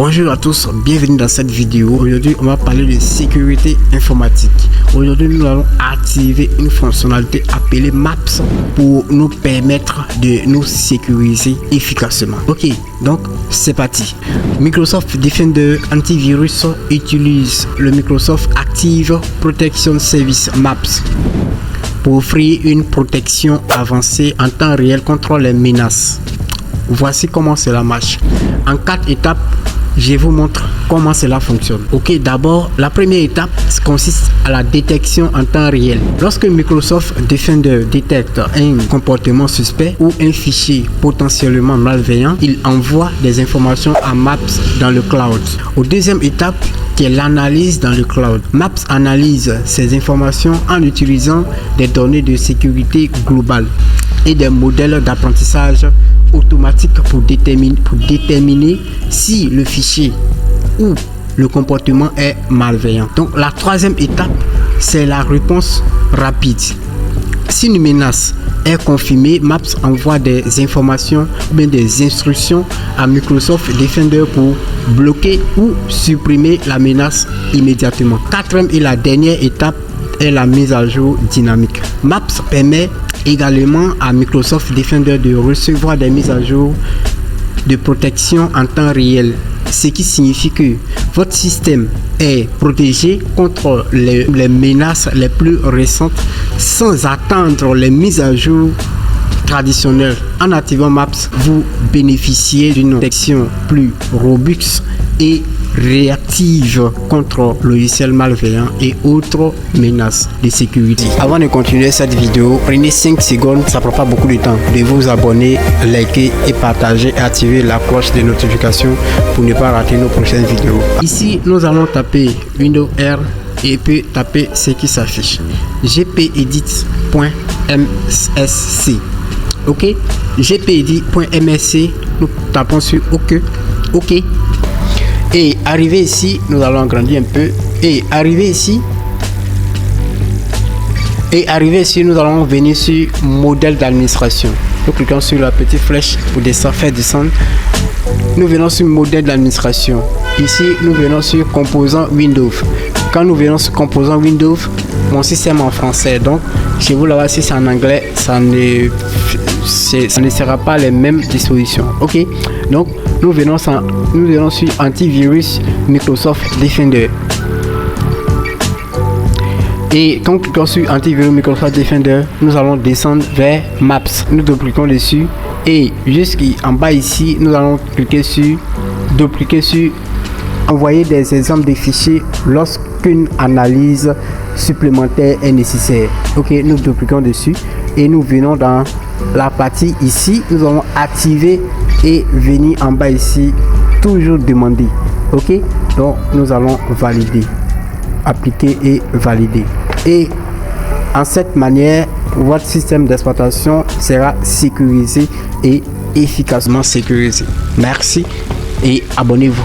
Bonjour à tous, bienvenue dans cette vidéo. Aujourd'hui, on va parler de sécurité informatique. Aujourd'hui, nous allons activer une fonctionnalité appelée Maps pour nous permettre de nous sécuriser efficacement. Ok, donc c'est parti. Microsoft Defender Antivirus utilise le Microsoft Active Protection Service Maps pour offrir une protection avancée en temps réel contre les menaces. Voici comment cela marche. En 4 étapes, je vous montre comment cela fonctionne. Ok, d'abord, la première étape consiste à la détection en temps réel. Lorsque Microsoft Defender détecte un comportement suspect ou un fichier potentiellement malveillant, il envoie des informations à Maps dans le cloud. Au deuxième étape, qui est l'analyse dans le cloud. Maps analyse ces informations en utilisant des données de sécurité globale et des modèles d'apprentissage automatique pour déterminer si le fichier ou le comportement est malveillant. Donc la troisième étape, c'est la réponse rapide. Si une menace est confirmée, Maps envoie des informations ou bien des instructions à Microsoft Defender pour bloquer ou supprimer la menace immédiatement. Quatrième et la dernière étape est la mise à jour dynamique. Maps permet également à Microsoft Defender de recevoir des mises à jour de protection en temps réel, ce qui signifie que votre système est protégé contre les menaces les plus récentes sans attendre les mises à jour traditionnelles. En activant Maps, vous bénéficiez d'une protection plus robuste et réactive contre logiciels malveillants et autres menaces de sécurité. Avant de continuer cette vidéo, prenez 5 secondes, ça prend pas beaucoup de temps, de vous abonner, liker et partager et activer la cloche de notification pour ne pas rater nos prochaines vidéos. Ici, nous allons taper Windows R et puis taper ce qui s'affiche, gpedit.msc. ok, gpedit.msc, nous tapons sur OK. Et arrivé ici, nous allons agrandir un peu. Et arrivé ici, nous allons venir sur modèle d'administration. Nous cliquons sur la petite flèche pour faire descendre. Nous venons sur modèle d'administration. Ici, nous venons sur composant Windows. Quand nous venons sur composant Windows, mon système en français. Donc, chez vous là-bas, si c'est en anglais, ça ne sera pas les mêmes dispositions. Ok, donc nous venons sur antivirus Microsoft Defender. Et quand nous cliquons sur antivirus Microsoft Defender, nous allons descendre vers Maps. Nous cliquons dessus et jusqu'en bas ici, nous allons cliquer sur envoyer des exemples de fichiers lorsqu'une analyse supplémentaire est nécessaire. Ok, nous cliquons dessus et nous venons dans la partie ici, nous allons activer et venir en bas ici, toujours demander. Ok, donc nous allons valider, appliquer et valider. Et en cette manière, votre système d'exploitation sera sécurisé et efficacement sécurisé. Merci et abonnez-vous.